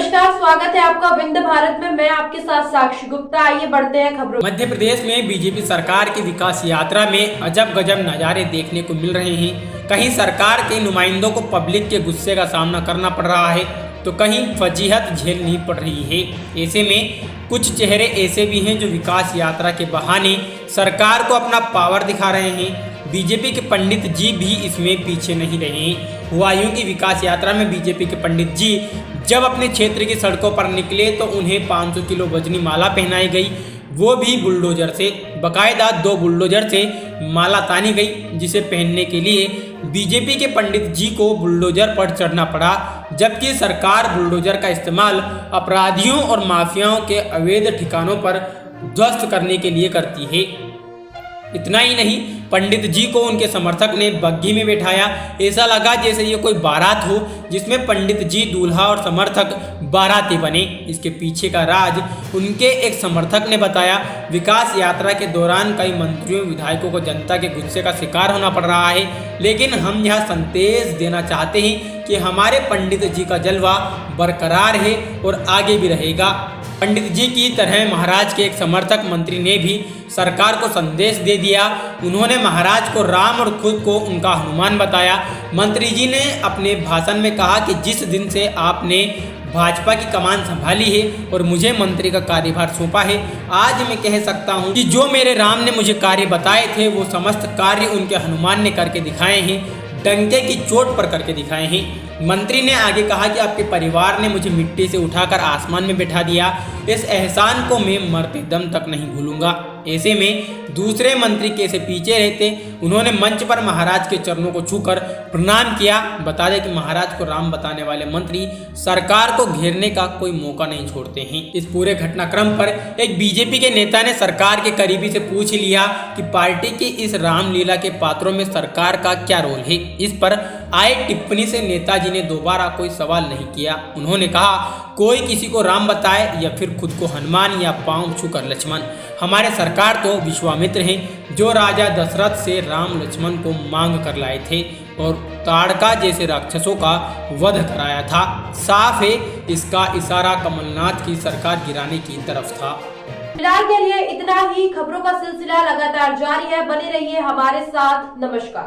नमस्कार, स्वागत है आपका विंध्य भारत में। मैं आपके साथ साक्षी गुप्ता। आइए बढ़ते हैं खबरों। मध्य प्रदेश में बीजेपी सरकार की विकास यात्रा में अजब गजब नज़ारे देखने को मिल रहे हैं। कहीं सरकार के नुमाइंदों को पब्लिक के गुस्से का सामना करना पड़ रहा है तो कहीं फजीहत झेलनी पड़ रही है। ऐसे में कुछ चेहरे ऐसे भी हैं जो विकास यात्रा के बहाने सरकार को अपना पावर दिखा रहे हैं। बीजेपी के पंडित जी भी इसमें पीछे नहीं रहे। हुआ यूं कि विकास यात्रा में बीजेपी के पंडित जी जब अपने क्षेत्र की सड़कों पर निकले तो उन्हें 500 किलो वजनी माला पहनाई गई, वो भी बुलडोजर से। बाकायदा 2 बुलडोजर से माला तानी गई, जिसे पहनने के लिए बीजेपी के पंडित जी को बुलडोजर पर चढ़ना पड़ा, जबकि सरकार बुलडोजर का इस्तेमाल अपराधियों और माफियाओं के अवैध ठिकानों पर ध्वस्त करने के लिए करती है। इतना ही नहीं, पंडित जी को उनके समर्थक ने बग्घी में बैठाया। ऐसा लगा जैसे ये कोई बारात हो जिसमें पंडित जी दूल्हा और समर्थक बाराती बने। इसके पीछे का राज उनके एक समर्थक ने बताया। विकास यात्रा के दौरान कई मंत्रियों विधायकों को जनता के गुस्से का शिकार होना पड़ रहा है, लेकिन हम यह संदेश देना चाहते हैं कि हमारे पंडित जी का जलवा बरकरार है और आगे भी रहेगा। पंडित जी की तरह महाराज के एक समर्थक मंत्री ने भी सरकार को संदेश दे दिया। उन्होंने महाराज को राम और खुद को उनका हनुमान बताया। मंत्री जी ने अपने भाषण में कहा कि जिस दिन से आपने भाजपा की कमान संभाली है और मुझे मंत्री का कार्यभार सौंपा है, आज मैं कह सकता हूं कि जो मेरे राम ने मुझे कार्य बताए थे वो समस्त कार्य उनके हनुमान ने करके दिखाए हैं, डंके की चोट पर करके दिखाए हैं। मंत्री ने आगे कहा कि आपके परिवार ने मुझे मिट्टी से उठाकर आसमान में बैठा दिया, इस एहसान को मैं मरते दम तक नहीं भूलूंगा। ऐसे में दूसरे मंत्री कैसे पीछे रहते। उन्होंने मंच पर महाराज के चरणों को छूकर प्रणाम किया। बता दें कि महाराज को राम बताने वाले मंत्री सरकार को घेरने का कोई मौका नहीं छोड़ते हैं। इस पूरे घटनाक्रम पर एक बीजेपी के नेता ने सरकार के करीबी से पूछ लिया कि पार्टी की इस रामलीला के पात्रों में सरकार का क्या रोल है। इस पर आए टिप्पणी से नेताजी ने दोबारा कोई सवाल नहीं किया। उन्होंने कहा, कोई किसी को राम बताए या फिर खुद को हनुमान या पांव छूकर लक्ष्मण, हमारे सरकार तो विश्वामित्र हैं जो राजा दशरथ से राम लक्ष्मण को मांग कर लाए थे और ताड़का जैसे राक्षसों का वध कराया था। साफ है इसका इशारा कमलनाथ की सरकार गिराने की तरफ था। फिलहाल के लिए इतना ही। खबरों का सिलसिला लगातार जारी है, बने रहिए हमारे साथ। नमस्कार।